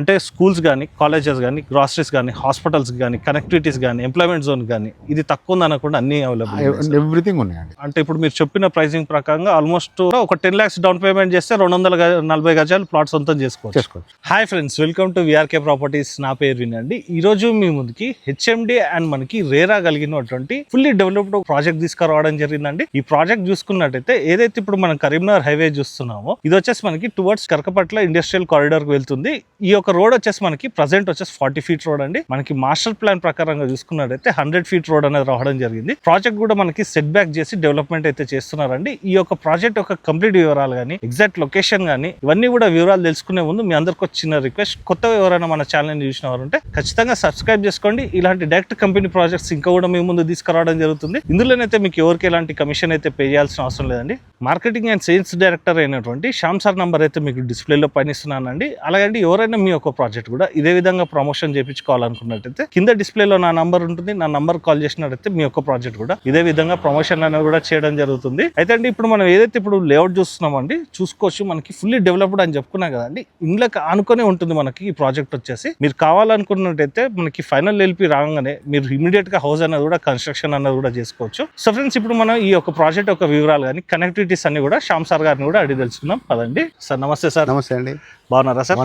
అంటే స్కూల్స్ కానీ, కాలేజెస్ కానీ, గ్రాసరీస్ కానీ, హాస్పిటల్స్ కానీ, కనెక్టివిటీస్ కానీ, ఎంప్లాయ్మెంట్ జోన్ కానీ ఇది తక్కువ ఉంది అనకుండా అన్ని అవైలబుల్, ఎవ్రీథింగ్ ఉన్నాయండి. అంటే ఇప్పుడు మీరు చెప్పిన ప్రైసింగ్ ప్రకారంగా ఆల్మోస్ట్ ఒక 10 lakhs డౌన్ పేమెంట్ చేస్తే 240 గజాలు ప్లాట్ సొంతం చేసుకోవచ్చు. Hi friends, welcome to VRK properties. నా పేరు వినండి. ఈ రోజు మీ ముందుకి హెచ్ఎండి అండ్ మనకి రేరా కలిగినటువంటి ఫుల్లీ డెవలప్డ్ ప్రాజెక్ట్ తీసుకురావడం జరిగిందండి. ఈ ప్రాజెక్ట్ చూసుకున్నట్టయితే ఏదైతే ఇప్పుడు మనం కరీంనగర్ హైవే చూస్తున్నామో ఇది వచ్చేసి మనకి టువర్డ్స్ కరకపట్ల ఇండస్ట్రియల్ కారిడార్ కి వెళ్తుంది. ఈ యొక్క రోడ్ వచ్చేసి మనకి ప్రజెంట్ వచ్చేసి 40 feet రోడ్ అండి. మనకి మాస్టర్ ప్లాన్ ప్రకారంగా చూసుకున్నట్టయితే 100 feet రోడ్ అనేది రావడం జరిగింది. ప్రాజెక్ట్ కూడా మనకి సెట్ బ్యాక్ చేసి డెవలప్మెంట్ అయితే చేస్తున్నారండి. ఈ యొక్క ప్రాజెక్ట్ యొక్క కంప్లీట్ వివరాలు కానీ, ఎగ్జాక్ట్ లొకేషన్ కానీ, ఇవన్నీ కూడా వివరాలు తెలుసుకునే ముందు మీ అందరికి ఒక చిన్న రిక్వెస్ట్, కొత్తగా ఎవరైనా మన ఛానల్ ని చూసిన వారు ఉంటే ఖచ్చితంగా సబ్స్క్రైబ్ చేసుకోండి. ఇలాంటి డైరెక్ట్ కంపెనీ ప్రాజెక్ట్స్ ఇంకా కూడా మీ ముందు తీసుకురావడం జరుగుతుంది. ఇందులోనైతే మీకు ఎవరికి ఎలాంటి కమిషన్ అయితే పే చేయాల్సిన అవసరం లేదండి. మార్కెటింగ్ అండ్ సేల్స్ డైరెక్టర్ అయినటువంటి శ్యామ్ సార్ నంబర్ అయితే మీకు డిస్ప్లేలో పనిస్తున్నానండి. అలాగే ఎవరైనా మీ యొక్క ప్రాజెక్ట్ కూడా ఇదే విధంగా ప్రమోషన్ చేయించుకోవాలనుకున్నట్టయితే కింద డిస్ప్లేలో నా నంబర్ ఉంటుంది. నా నంబర్ కాల్ చేసినట్టయితే మీ యొక్క ప్రాజెక్ట్ కూడా ఇదే విధంగా ప్రమోషన్ అనేది కూడా చేయడం జరుగుతుంది. అయితే అండి ఇప్పుడు మనం ఏదైతే ఇప్పుడు లేఅవుట్ చూస్తున్నామండి, చూసుకోవచ్చు మనకి ఫుల్లీ డెవలప్డ్ అని చెప్పుకున్నాం కదండి. ఇండ్లకు ఆనుకొని ఉంటుంది మనకి ఈ ప్రాజెక్ట్ వచ్చేసి. మీరు కావాలనుకున్నట్టయితే మనకి ఫైనల్ ఎల్పి రాగానే మీరు ఇమీడియట్ గా హౌస్ అనేది కూడా కన్స్ట్రక్షన్ అనేది కూడా చేసుకోవచ్చు. సో ఫ్రెండ్స్, ఇప్పుడు మనం ఈ యొక్క ప్రాజెక్ట్ యొక్క వివరాలు కానీ, కనెక్టివిటీస్ అన్ని కూడా శ్యామ్ సార్ గారిని కూడా అడిగి తెలుసుకుందాం పదండి. సార్ నమస్తే. సార్ నమస్తే అండి. బాగున్నారా సార్?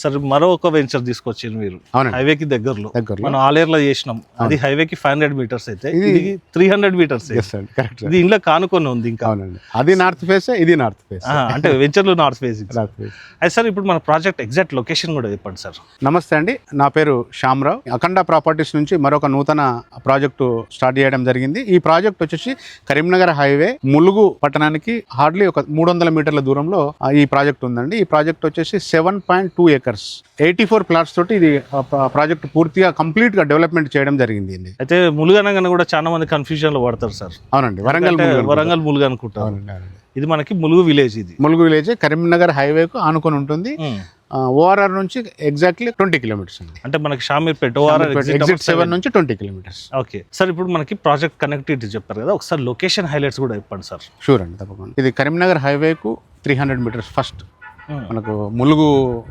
సార్ మరో ఒక వెంచర్ తీసుకొచ్చారు మీరు హైవేకి దగ్గరలో. మనం ఆలేరులో చేసినాం. అది హైవేకి 500 meters అయితే ఇది 300 meters. ఇది ఇంట్లో కానుకొని ఉంది. ఇంకా అది నార్త్ ఫేస్, ఇది నార్త్ ఫేస్, అంటే వెంచర్లు నార్త్ ఫేస్. అయితే సార్ ఇప్పుడు మన ప్రాజెక్ట్ ఎగ్జాక్ట్ లొకేషన్ కూడా చెప్పండి సార్. నమస్తే అండి, నా పేరు శ్యామరావు. అఖండ ప్రాపర్టీస్ నుంచి మరొక నూతన ప్రాజెక్టు స్టార్ట్ చేయడం జరిగింది. ఈ ప్రాజెక్ట్ వచ్చేసి కరీంనగర్ హైవే ములుగు పట్టణానికి హార్డ్లీ ఒక 300 మీటర్ల దూరంలో ఈ ప్రాజెక్ట్ ఉందండి. ఈ ప్రాజెక్ట్ వచ్చేసి 7.2 acres 84 plots తోటి ఇది ప్రాజెక్ట్ పూర్తిగా కంప్లీట్ గా డెవలప్మెంట్ చేయడం జరిగింది. అయితే ములుగనగానే కూడా చాలా మంది కన్ఫ్యూజన్ లో పడతారు సార్. అవునండి, వరంగల్ ములుగు అనుకుంటారు. ఇది మనకి ములుగు విలేజ్. ఇది ములుగు విలేజ్ కరీంనగర్ హైవే కు ఆనుకొని ఉంటుంది. ఓఆర్ఆర్ నుంచి ఎగ్జాక్ట్లీ 20 kilometers అండి. అంటే మనకి షామీర్పేట ఓఆర్ఆర్ ఎగ్జిట్ 7 నుంచి 20 kilometers. ఓకే సార్, ఇప్పుడు మనకి ప్రాజెక్ట్ కనెక్టివిటీ చెప్పారు కదా, ఒకసారి లొకేషన్ హైలైట్స్ కూడా చెప్పండి సార్. షూర్ అండి, తప్పకుండా. ఇది కరీంనగర్ హైవే కు 300 meters ఫస్ట్ మనకు ములుగు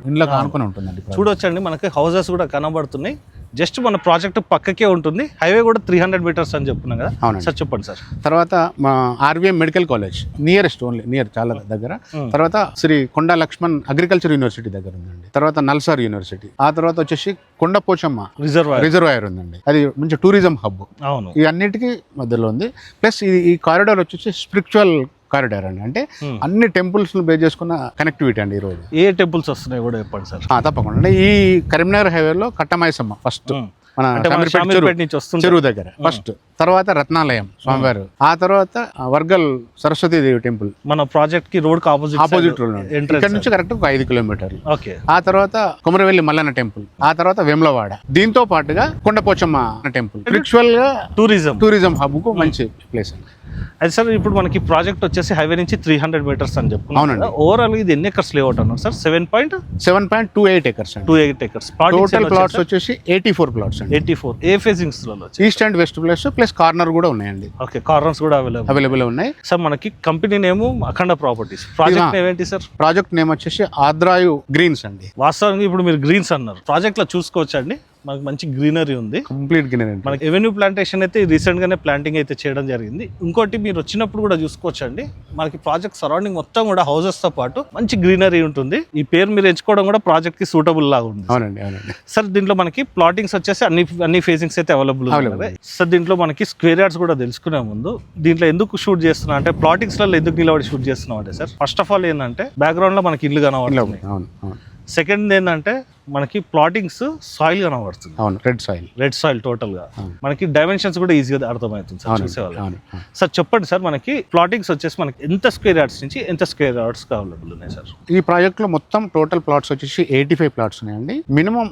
ఇండ్లకు ఆనుకొని ఉంటుందండి. చూడొచ్చండి, మనకి హౌసెస్ కూడా కనబడుతున్నాయి. జస్ట్ మన ప్రాజెక్ట్ పక్కకే ఉంటుంది. హైవే కూడా 300 meters అని చెప్పుకున్నాం కదా. సార్ చెప్పండి సార్. తర్వాత మా RVM medical college nearest, only near, చాలా దగ్గర. తర్వాత శ్రీ కొండా లక్ష్మణ్ అగ్రికల్చర్ యూనివర్సిటీ దగ్గర ఉందండి. తర్వాత నల్సార్ యూనివర్సిటీ. ఆ తర్వాత వచ్చేసి కొండపోచమ్మ రిజర్వాయర్ ఉందండి. అది మంచి టూరిజం హబ్. అవును, ఈ అన్నిటికీ మధ్యలో ఉంది. ప్లస్ ఈ కారిడార్ వచ్చేసి స్పిరిచువల్ కారిడార్ అండి. అంటే అన్ని టెంపుల్స్ బేస్ చేసుకున్న కనెక్టివిటీ అండి. ఈ రోడ్ ఏ టెంపుల్స్ వస్తున్నాయి కూడా చెప్పండి సార్. తప్పకుండా. ఈ కరీంనగర్ హైవేలో కట్టమైసమ్మ ఫస్ట్, మన చెరువు దగ్గర ఫస్ట్. తర్వాత రత్నాలయం స్వామివారు. ఆ తర్వాత వర్గల్ సరస్వతి దేవి టెంపుల్ మన ప్రాజెక్ట్ కి రోడ్ ఆపోజిట్ రోడ్. ఇక్కడ నుంచి కరెక్ట్ ఒక 5 kilometers. ఆ తర్వాత కొమరవెల్లి మల్లన్న టెంపుల్. ఆ తర్వాత వేములవాడ. దీంతో పాటుగా కొండపోచమ్మ టెంపుల్. స్పిరిచువల్ గా టూరిజం హబ్ కు మంచి ప్లేస్ అండి. అయితే సార్ ఇప్పుడు మనకి ప్రాజెక్ట్ వచ్చేసి హైవే నుంచి 300 meters అని చెప్పుకున్నాం. ఓవరాల్ ఇది ఎన్ని ఎకర్స్ లేఅవుట్ అన్నారు sir? 7.28 acres. 28 acres. Total plots వచ్చేసి 84 plots అండి. 84 ఏ ఫేజింగ్స్ లో? East and west place plus corner కూడా ఉన్నాయండి. ఓకే, కార్నర్స్ కూడా అవైలబుల్ ఉన్నాయి సార్. మనకి కంపెనీ నేమ్ అఖండ ప్రాపర్టీస్. ప్రాజెక్ట్ నేమ్ ఏంటి సార్? ప్రాజెక్ట్ నేమ్ వచ్చేసి ఆద్రాయు గ్రీన్స్ అండి. వాస్తవానికి ఇప్పుడు మీరు గ్రీన్స్ అన్నారు, ప్రాజెక్ట్ లో చూసుకోవచ్చండి. మనకి మంచి గ్రీనరీ ఉంది, కంప్లీట్ గ్రీనరీ. మనకి ఎవెన్యూ ప్లాంటేషన్ అయితే రీసెంట్ గానే ప్లాంటింగ్ అయితే చేయడం జరిగింది. ఇంకోటి మీరు వచ్చినప్పుడు కూడా చూసుకోవచ్చండి, మనకి ప్రాజెక్ట్ సరౌండింగ్ మొత్తం కూడా హౌసెస్ తో పాటు మంచి గ్రీనరీ ఉంటుంది. ఈ పేరు మీరు ఎంచుకోవడం కూడా ప్రాజెక్ట్ కి సూటబుల్ లాగా ఉంది. అవునండి. సార్ దీంట్లో మనకి ప్లాటింగ్స్ వచ్చేసి అన్ని ఫేజింగ్స్ అయితే అవైలబుల్ ఉన్నాయి. సార్ దీంట్లో మనకి స్క్వేర్ యార్డ్స్ కూడా తెలుసుకునే ముందు దీంట్లో ఎందుకు షూట్ చేస్తున్నా అంటే, ప్లాటింగ్స్ లో ఎందుకు నిలబడి షూట్ చేస్తున్నాం అంటే సార్, ఫస్ట్ ఆఫ్ ఆల్ ఏంటంటే బ్యాక్గ్రౌండ్ లో మనకి ఇల్లు కనబడుతుంది. సెకండ్ ఏంటంటే మనకి ప్లాటింగ్స్ సాయిల్ కనబడుతుంది. అవును, రెడ్ సాయిల్ టోటల్ గా. మనకి డైమెన్షన్స్ కూడా ఈజీగా అర్థమవుతుంది సార్ చూసేవాళ్ళు. సార్ చెప్పండి సార్, మనకి ప్లాటింగ్స్ వచ్చేసి మనకి ఎంత స్క్వేర్ యార్డ్స్ నుంచి ఎంత స్క్వేర్ యార్డ్స్ అవైలబుల్ ఉన్నాయి సార్? ఈ ప్రాజెక్ట్ లో మొత్తం టోటల్ ప్లాట్స్ వచ్చేసి 85 plots ఉన్నాయండి. మినిమం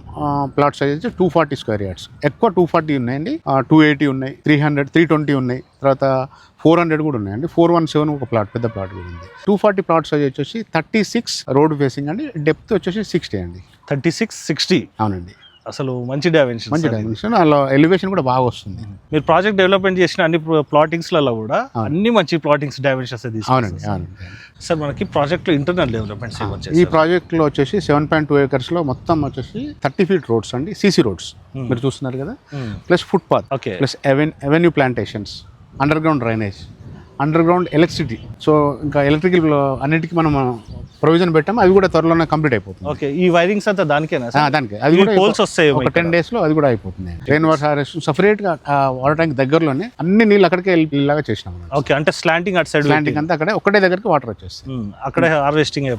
ప్లాట్స్ వచ్చేసి 240 square yards. ఎక్కువ 240 ఉన్నాయండి, 280 ఉన్నాయి, 300, 320 ఉన్నాయి. తర్వాత 400 కూడా ఉన్నాయండి. 417 ఒక ప్లాట్, పెద్ద ప్లాట్ కూడా ఉంది. 240 plots వచ్చేసి 36 రోడ్ ఫేసింగ్ అండి. డెప్త్ వచ్చేసి 60 అండి. 36, 60. అవునండి. అసలు మంచి డైమెన్షన్. మంచి డైమెన్షన్, అలా ఎలివేషన్ కూడా బాగా వస్తుంది. మీరు ప్రాజెక్ట్ డెవలప్మెంట్ చేసిన అన్ని ప్లాటింగ్స్లలో కూడా అన్ని మంచి ప్లాటింగ్స్ డైమెన్షన్స్ అవునండి. సార్ మనకి ప్రాజెక్ట్ లో ఇంటర్నల్ డెవలప్మెంట్స్ ఈ ప్రాజెక్ట్ లో వచ్చేసి 7.2 acres లో మొత్తం వచ్చేసి 30 feet రోడ్స్ అండి, సిసి రోడ్స్ మీరు చూస్తున్నారు కదా, plus foot path, plus avenue plantations, under ground drainage, under ground electricity. So ఇంకా ఎలక్ట్రికల్ అన్నిటికీ మనం ప్రొవిజన్ పెట్టాము, అవి కూడా త్వరలోనే కంప్లీట్ అయిపోతుంది. ఓకే, ఈ వైరింగ్స్ అంతా దానికేనా? దానికి అది కూడా పోల్స్ వస్తాయి, ఒక 10 days లో అది కూడా అయిపోతుంది. రెయిన్ వాటర్ హార్వెస్టింగ్ సపరేట్ గా వాటర్ ట్యాంక్ దగ్గరలోనే అన్ని నీళ్ళు అక్కడికే వెళ్ళేలాగా చేసినాం. ఓకే, అంటే స్లాంటింగ్ అటు సైడ్, స్లాంటింగ్ అంతా అక్కడే ఒకటే దగ్గరికి వాటర్ వచ్చేస్తుంది, అక్కడే హార్వెస్టింగ్.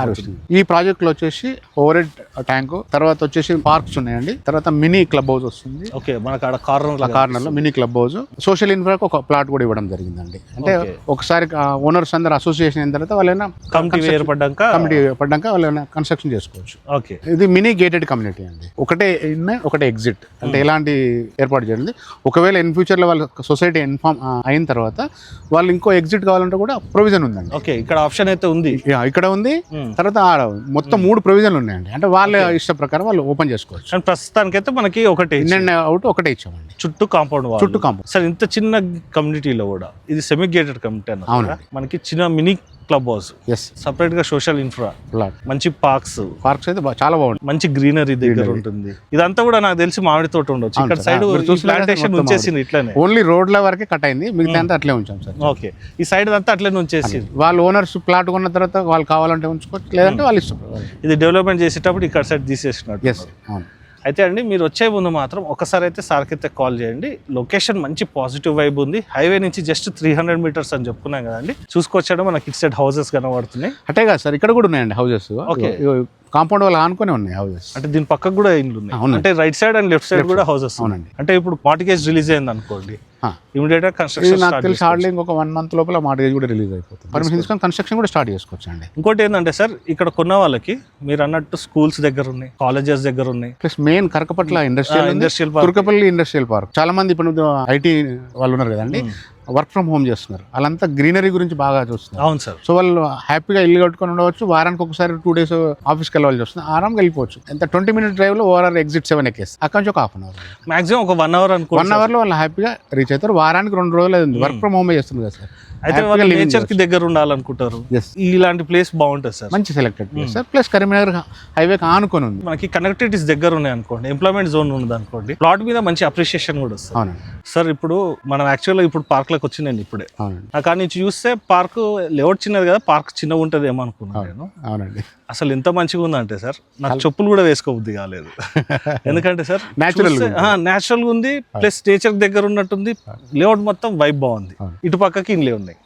ఈ ప్రాజెక్ట్ లో వచ్చేసి ఓవర్ హెడ్ ట్యాంక్, తర్వాత వచ్చేసి పార్క్స్ ఉన్నాయండి, తర్వాత మినీ క్లబ్ హౌస్ వస్తుంది. ఓకే, మనకు ఆడ కార్నర్ లో మినీ క్లబ్ హౌస్, సోషల్ ఇన్ఫ్రాకి ఒక ప్లాట్ కూడా ఇవ్వడం జరిగిందండి. అంటే ఒకసారి ఓనర్స్ అందరు అసోసియేషన్ అయిన తర్వాత వాళ్ళైనా కమిటీ పడ్డాక వాళ్ళైనా కన్స్ట్రక్షన్ చేసుకోవచ్చు. ఓకే, ఇది మినీ గేటెడ్ కమ్యూనిటీ అండి, ఒకటే ఇన్ ఒకటే ఎగ్జిట్, అంటే ఎలాంటి ఏర్పాటు చేయండి. ఒకవేళ ఇన్ ఫ్యూచర్ లో వాళ్ళ సొసైటీ ఇన్ఫార్మ్ అయిన తర్వాత వాళ్ళు ఇంకో ఎగ్జిట్ కావాలంటే కూడా ప్రొవిజన్ ఉందండి. ఓకే, ఇక్కడ ఆప్షన్ అయితే ఉంది, ఇక్కడ ఉంది, తర్వాత ఆడ మొత్తం 3 ప్రొవిజన్లు ఉన్నాయండి. అంటే వాళ్ళ ఇష్ట ప్రకారం వాళ్ళు ఓపెన్ చేసుకోవచ్చు. అండ్ ప్రస్తుతానికి అయితే మనకి ఒకటే ఇన్ అండ్ అవుట్ ఒకటే ఇచ్చామండి, చుట్టూ కాంపౌండ్. సార్ ఇంత చిన్న కమ్యూనిటీలో కూడా ఇది సెమీ గేటెడ్ కమ్యూనిటీ అన్న, మనకి చిన్న మినీ క్లబ్ హౌస్, సపరేట్ గా సోషల్ ఇన్ఫ్రా, మంచి పార్క్స్ అయితే చాలా బాగుంది, మంచి గ్రీనరీ దగ్గర ఉంటుంది. ఇదంతా కూడా నాకు తెలిసి మామిడి తోట ఉండొచ్చు. ఇక్కడ సైడ్ ప్లాంటేషన్ ఉంచేసింది, ఇట్లానే ఓన్లీ రోడ్ల వరకే కట్ అయింది, మిగతా అంతా అట్లే ఉంచాం సార్. ఓకే, ఈ సైడ్ అంతా అట్లే ఉంచేసి వాళ్ళు ఓనర్స్ ప్లాట్ కొన్న తర్వాత వాళ్ళు కావాలంటే ఉంచుకోవచ్చు, లేదంటే వాళ్ళు ఇష్టం. ఇది డెవలప్మెంట్ చేసేటప్పుడు ఇక్కడ సైడ్ తీసేసినట్టు. అయితే అండి, మీరు వచ్చే ముందు మాత్రం ఒకసారి అయితే సార్కి అయితే కాల్ చేయండి. లొకేషన్ మంచి పాజిటివ్ వైబ్ ఉంది, హైవే నుంచి జస్ట్ 300 meters అని చెప్పుకున్నాం కదండి. చూసుకొచ్చాడు మనకి ఇటు సైడ్ హౌసెస్ కనబడుతున్నాయి. అటే కాదు సార్, ఇక్కడ కూడా ఉన్నాయండి హౌసెస్. ఓకే, కాంపౌండ్ వాళ్ళు ఆనుకునే ఉన్నాయి హౌసెస్. అంటే దీని పక్కకు కూడా ఇండ్లు ఉన్నాయి, అంటే right side and left side కూడా హౌసెస్. అవునండి, అంటే ఇప్పుడు మార్టిగేజ్ రిలీజ్ అయింది అనుకోండి, ఇమిడియట్ గా కన్స్ట్రక్షన్ నాకు తెలిసి హార్డ్లీ ఇంకొక 1 month లోపల మార్టిగేజ్ కూడా రిలీజ్ అయిపోతుంది. పర్మిషన్ తీసుకొని కన్స్ట్రక్షన్ కూడా స్టార్ట్ చేసుకోవచ్చు అండి. ఇంకోటి ఏంటంటే సార్, ఇక్కడ కొన్న వాళ్ళకి మీరు అన్నట్టు స్కూల్స్ దగ్గర ఉన్నాయి, కాలేజెస్ దగ్గర ఉన్నాయి, plus main Karakapatla industrial Turkapalli industrial park. చాలా మంది ఇప్పుడు ఐటీ వాళ్ళు ఉన్నారు కదండి, వర్క్ ఫ్రమ్ హోమ్ చేస్తున్నారు, వాళ్ళంతా గ్రీనరీ గురించి బాగా చూస్తున్నారు. అవును సార్. సో వాళ్ళు హ్యాపీగా ఇల్లు కట్టుకొని ఉండవచ్చు, వారానికి ఒకసారి 2 days ఆఫీస్కి వెళ్ళాల్సి వస్తుంది, ఆరాంగా వెళ్ళిపోవచ్చు. ఎంత 20-minute drive లో ఓఆర్ఆర్ ఎగ్జిట్ 7 ఎక్కేసి అక్కడ నుంచి ఒక 1/2 hour, మాక్సిమం ఒక 1 hour అనుకో. 1 hour లో వాళ్ళు హ్యాపీగా రీచ్ అవుతారు. వారానికి 2 రోజులు వర్క్ ఫ్రమ్ హోమ్ చేస్తుంది కదా సార్. అయితే వాళ్ళు నేచర్ కి దగ్గర ఉండాలనుకుంటారు, ఇలాంటి ప్లేస్ బాగుంటుంది సార్, మంచి selected place sir. Plus Karimnagar highway ఆనుకొని ఉంది, మనకి కనెక్టివిటీస్ దగ్గర ఉన్నాయి అనుకోండి, ఎంప్లాయ్మెంట్ జోన్ ఉంది అనుకోండి, ప్లాట్ మీద మంచి అప్రిషియేషన్ కూడా వస్తుంది. అవునండి సార్, ఇప్పుడు మనం యాక్చువల్గా ఇప్పుడు పార్క్ లోకి వచ్చినాను ఇప్పుడే, నాకు ఆ నుంచి చూస్తే పార్క్ లేఅవుట్ చిన్నది కదా, పార్క్ చిన్నగా ఉంటుంది ఏమో అనుకున్నాను నేను. అవునండి, అసలు ఎంత మంచిగా ఉందంటే సార్, నాకు చెప్పులు కూడా వేసుకోబుద్ధి కాలేదు. ఎందుకంటే సార్ న్యాచురల్ ఉంది, ప్లస్ నేచర్ దగ్గర ఉన్నట్టుంది, లేఅవుట్ మొత్తం వైబ్ బాగుంది. ఇటు పక్కకి ఇండ్లే ఉన్నాయి,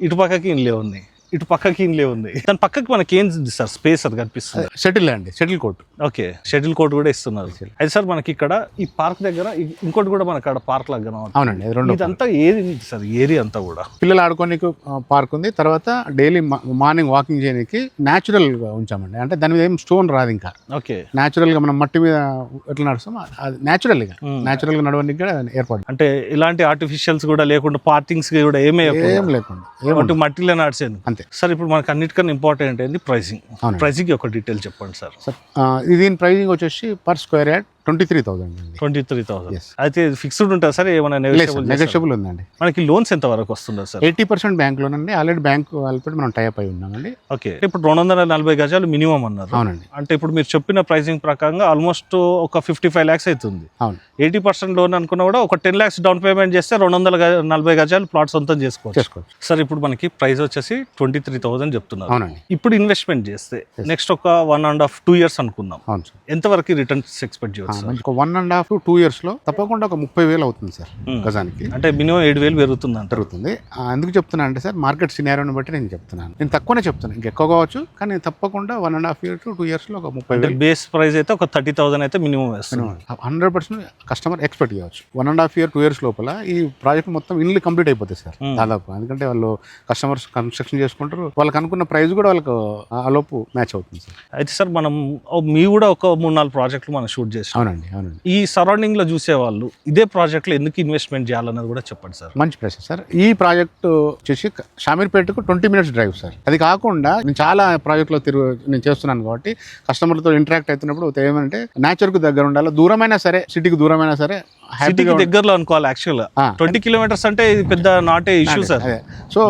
ఇటు పక్కకి ఇండ్లే ఉన్నాయి, ఇటు పక్కకి ఇండ్లే ఉంది, దాని పక్కకి మనకి ఏం సార్ స్పేస్ అది కనిపిస్తుంది. Shuttle court. Okay, shuttle court కూడా ఇస్తున్నారు. అయితే సార్ మనకి ఇక్కడ ఈ పార్క్ దగ్గర ఇంకోటి కూడా మనకి అక్కడ పార్క్ లాగా. అవునండి, ఇదంతా ఏది సార్, ఏరియా అంతా కూడా పిల్లలు ఆడుకోనికి పార్క్ ఉంది. తర్వాత డైలీ మార్నింగ్ వాకింగ్ చేయడానికి న్యాచురల్ గా ఉంచామండి, అంటే దాని మీద ఏం స్టోన్ రాదు ఇంకా. ఓకే, న్యాచురల్ గా మనం మట్టి మీద ఎట్లా నడుస్తాం అది న్యాచురల్ గా నడవడానికి కూడా ఏర్పాటు, అంటే ఇలాంటి ఆర్టిఫిషియల్స్ కూడా లేకుండా, పార్కింగ్ కూడా ఏం లేకుండా మట్టిలో నడిచేది అంతే. సార్, ఇప్పుడు మనకి అన్నిటికన్నా ఇంపార్టెంట్ ఏంటి, ప్రైసింగ్ ఒక డీటెయిల్ చెప్పండి సార్. దీని ప్రైసింగ్ వచ్చేసి పర్ స్క్వేర్ యార్డ్ 23,000. అయితే ఫిక్స్డ్ ఉంటుంది సార్, ఏమైనా నెగోషియబుల్ ఉందండి. మనకి లోన్స్ ఎంత వరకు వస్తుంది సార్? 80% బ్యాంక్ లోన్ అండి, ఆల్రెడీ బ్యాంక్ వాళ్ళతో మనం టైప్ అయి ఉన్నామండి. ఓకే, ఇప్పుడు 240 గజాలు మినిమం అన్నారు. అవునండి, అంటే ఇప్పుడు మీరు చెప్పిన ప్రైసింగ్ ప్రకారంగా ఆల్మోస్ట్ ఒక 55 lakhs అవుతుంది. అవును, 80% లోన్ అనుకున్నా కూడా ఒక 10 lakhs డౌన్ పేమెంట్ చేస్తే 240 గజాలు ప్లాట్ సొంతం చేసుకోవచ్చు. సార్, ఇప్పుడు మనకి ప్రైస్ వచ్చేసి 23,000 చెప్తున్నారు. అవునండి, ఇప్పుడు ఇన్వెస్ట్మెంట్ చేస్తే నెక్స్ట్ ఒక 1.5-2 years అనుకుందాం, ఎంత వరకు రిటర్న్స్ ఎక్స్పెక్ట్ చేయవచ్చు? 1.5-2 years లో తప్పకుండా ఒక 30,000 అవుతుంది సార్ గజానికి, అంటే మినిమం 7,000 పెరుగుతుంది. ఎందుకు చెప్తున్నా అంటే సార్, మార్కెట్ సినారియోని బట్టి నేను చెప్తున్నాను, నేను తక్కువనే చెప్తాను, ఇంకెక్కువ కావచ్చు, కానీ తప్పకుండా 1.5 years to 2 years లో ఒక 30,000. బేస్ ప్రైస్ అయితే ఒక 30,000 అయితే మినిమం వేస్తుంది. 100% కస్టమర్ ఎక్స్పెక్ట్ చేయవచ్చు. 1.5 year 2 years లోపల ఈ ప్రాజెక్ట్ మొత్తం ఇల్లు కంప్లీట్ అయిపోతుంది సార్ దాదాపు, ఎందుకంటే వాళ్ళు కస్టమర్స్ కన్స్ట్రక్షన్ చేసుకుంటారు, వాళ్ళకి అనుకున్న ప్రైస్ కూడా వాళ్ళకి ఆ లోపు మ్యాచ్ అవుతుంది సార్. అయితే సార్, మనం మీ కూడా ఒక 3-4 ప్రాజెక్టులు మనం షూట్ చేసాం. అవునండి అవునండి. ఈ సరౌండింగ్ లో చూసే వాళ్ళు ఇదే ప్రాజెక్ట్ లో ఎందుకు ఇన్వెస్ట్మెంట్ చేయాలన్నది కూడా చెప్పండి సార్. మంచి ప్రశ్న సార్. ఈ ప్రాజెక్ట్ వచ్చేసి షామీర్పేటకు 20 minutes డ్రైవ్ సార్. అది కాకుండా నేను చాలా ప్రాజెక్టులో నేను చేస్తున్నాను కాబట్టి కస్టమర్తో ఇంటరాక్ట్ అవుతున్నప్పుడు ఏమంటే నేచర్కు దగ్గర ఉండాలి, దూరమైనా సరే సిటీకి దూరమైనా సరే సిటీకి దగ్గరలో అనుకోవాలి. యాక్చువల్ 20 kilometers అంటే ఇది పెద్ద నాటే ఇష్యూ సార్. సో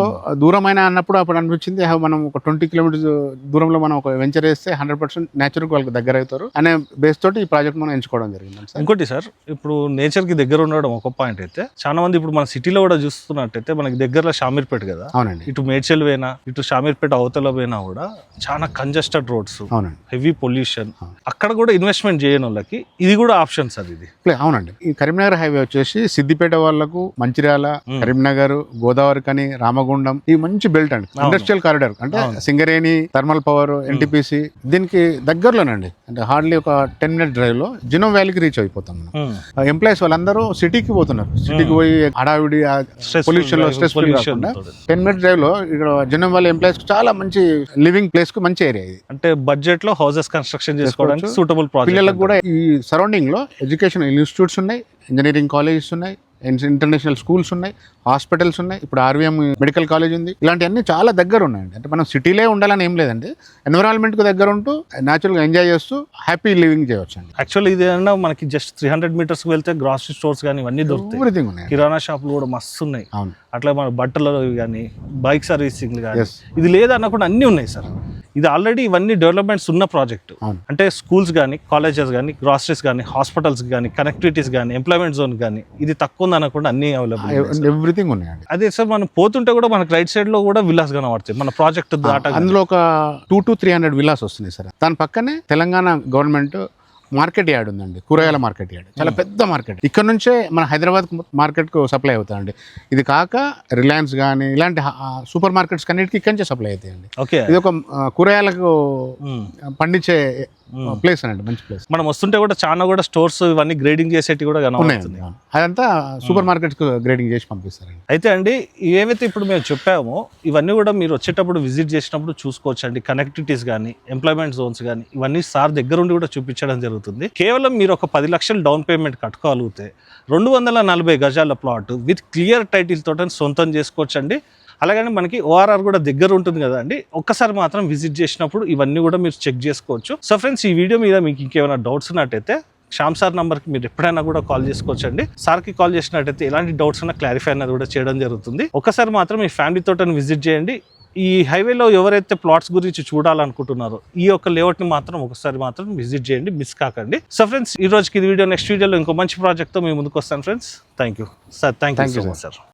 దూరమైన అన్నప్పుడు అప్పుడు అనిపించింది మనం ఒక 20 kilometers దూరంలో మనం ఒక వెంచర్ వేస్తే 100% నేచర్కి వాళ్ళకి దగ్గర అవుతారు అనే బేస్ తోటి ఈ ప్రాజెక్ట్ మనం ఎంచుకోవడం జరిగింది సార్. ఇంకోటి సార్, ఇప్పుడు నేచర్ కి దగ్గర ఉండడం ఒక పాయింట్ అయితే, చాలా మంది ఇప్పుడు మన సిటీలో కూడా చూస్తున్నట్టయితే మనకి దగ్గరలో షామీర్పేట కదా. అవునండి. ఇటు మేడ్చల్ పోయినా ఇటు షామీర్పేట అవతల పోయినా కూడా చాలా కంజెస్టెడ్ రోడ్స్, అవునండి, హెవీ పొల్యూషన్. అక్కడ కూడా ఇన్వెస్ట్మెంట్ చేయని వాళ్ళకి ఇది కూడా ఆప్షన్ సార్. ఇది అవునండి. ఈ కరీంనగర్ హైవే వచ్చేసి సిద్దిపేట వాళ్ళకు మంచిర్యాల, కరీంనగర్, గోదావరి కని, రామగుండం ఈ మంచి బెల్ట్ అండి. ఇండస్ట్రియల్ కారిడార్ అంటే సింగరేణి, థర్మల్ పవర్, ఎన్టీపీసీ దీనికి దగ్గరలోనండి. అంటే హార్డ్లీ ఒక 10 minutes డ్రైవ్ లో జినోమ్ వ్యాలీకి రీచ్ అయిపోతాం మనం. ఎంప్లాయీస్ వాళ్ళందరూ సిటీకి పోతున్నారు. సిటీకి పోయి హడావిడి పొల్యూషన్ లో స్ట్రెస్ కాకుండా 10 minutes డ్రైవ్ లో ఇక్కడ జినోమ్ వ్యాలీ ఎంప్లాయీస్ చాలా మంచి లివింగ్ ప్లేస్ కు మంచి ఏరియా ఇది. అంటే బడ్జెట్ లో హౌసెస్ కన్స్ట్రక్షన్ చేసుకోవడానికి సూటబుల్ ప్రాజెక్ట్. పిల్లలకు కూడా ఈ సరౌండింగ్ లో ఎడ్యుకేషన్ ఇన్స్టిట్యూట్స్ ఉన్నాయి, ఇంజనీరింగ్ కాలేజెస్ ఉన్నాయి, ఇంటర్నేషనల్ స్కూల్స్ ఉన్నాయి, హాస్పిటల్స్ ఉన్నాయి, ఇప్పుడు ఆర్వీఎం మెడికల్ కాలేజ్ ఉంది. ఇలాంటివన్నీ చాలా దగ్గర ఉన్నాయండి. అంటే మనం సిటీలే ఉండాలని ఏం లేదండి, ఎన్విరాన్మెంట్కి దగ్గర ఉంటూ న్యాచురల్గా ఎంజాయ్ చేస్తూ హ్యాపీ లివింగ్ చేయవచ్చు అండి. యాక్చువల్లీ ఇది ఏమన్నా మనకి జస్ట్ 300 meters వెళ్తే గ్రాసరీ స్టోర్స్ కానీ ఇవన్నీ దొరుకుతాయి. ఎవ్రీథింగ్ ఉన్నాయి. కిరాణా షాపులు కూడా మస్తు ఉన్నాయి. అవును. అట్లా మన బట్టలు కానీ బైక్ సర్వీసింగ్ కానీ ఇది లేదన్నా కూడా అన్నీ ఉన్నాయి సార్. ఇది ఆల్రెడీ ఇవన్నీ డెవలప్మెంట్స్ ఉన్న ప్రాజెక్ట్. అంటే స్కూల్స్ కానీ, కాలేజెస్ కానీ, గ్రాసరీస్ కానీ, హాస్పిటల్స్ కానీ, కనెక్టివిటీస్ కానీ, ఎంప్లాయ్మెంట్ జోన్ కానీ ఇది తక్కువ ఉందనకుండా అన్ని అవైలబుల్, ఎవ్రీథింగ్ ఉన్నాయండి. అదే సార్, మనం పోతుంటే కూడా మనకి రైట్ సైడ్ లో కూడా విల్లాస్ కనబడతాయి మన ప్రాజెక్ట్ దాటా. అందులో ఒక 200 to 300 విల్లాస్ వస్తున్నాయి సార్. దాని పక్కనే తెలంగాణ గవర్నమెంట్ మార్కెట్ యార్డ్ ఉందండి, కూరగాయల మార్కెట్ యార్డ్, చాలా పెద్ద మార్కెట్. ఇక్కడ నుంచే మన హైదరాబాద్ మార్కెట్ కు సప్లై అవుతాయండి. ఇది కాక రిలయన్స్ కానీ ఇలాంటి సూపర్ మార్కెట్స్ కన్నిటికి ఇక్కడి నుంచే సప్లై అవుతాయండి. ఇది ఒక కూరగాయలకు పండించే ప్లేస్ అండి, మంచి ప్లేస్. మనం వస్తుంటే కూడా చాలా కూడా స్టోర్స్ ఇవన్నీ గ్రేడింగ్ చేసేటి కూడా కనబడుతుంది. అదంతా సూపర్ మార్కెట్స్ గ్రేడింగ్ చేసి పంపిస్తారండి. అయితే అండి ఏవైతే ఇప్పుడు మేము చెప్పామో ఇవన్నీ కూడా మీరు వచ్చేటప్పుడు విజిట్ చేసినప్పుడు చూసుకోవచ్చు అండి. కనెక్టివిటీస్ కానీ, ఎంప్లాయ్మెంట్ జోన్స్ కానీ ఇవన్నీ సార్ దగ్గర ఉండి కూడా చూపించడం జరుగుతుంది. కేవలం మీరు ఒక 10 లక్షలు డౌన్ పేమెంట్ కట్టుకోగలిగితే 240 గజాల ప్లాట్ విత్ క్లియర్ టైటిల్ తోట సొంతం చేసుకోవచ్చు అండి. అలాగని మనకి ఓఆర్ఆర్ కూడా దగ్గర ఉంటుంది కదా అండి. ఒక్కసారి మాత్రం విజిట్ చేసినప్పుడు ఇవన్నీ కూడా మీరు చెక్ చేసుకోవచ్చు. సో ఫ్రెండ్స్, ఈ వీడియో మీద మీకు ఇంకేమైనా డౌట్స్ ఉన్నట్టయితే శ్యామ్ సార్ నంబర్కి మీరు ఎప్పుడైనా కూడా కాల్ చేసుకోవచ్చు అండి. సార్కి కాల్ చేసినట్టయితే ఎలాంటి డౌట్స్ ఉన్నా క్లారిఫై అనేది కూడా చేయడం జరుగుతుంది. ఒక్కసారి మాత్రం మీ ఫ్యామిలీ తోటని విజిట్ చేయండి. ఈ హైవేలో ఎవరైతే ప్లాట్స్ గురించి చూడాలనుకుంటున్నారో ఈ యొక్క లేఅవుట్ని మాత్రం ఒకసారి మాత్రం విజిట్ చేయండి, మిస్ కాకండి. సో ఫ్రెండ్స్, ఈ రోజుకి ఇది వీడియో. నెక్స్ట్ వీడియోలో ఇంకో మంచి ప్రాజెక్ట్తో మేము ముందుకు వస్తాను friends. Thank you sir. Thank you so much sir.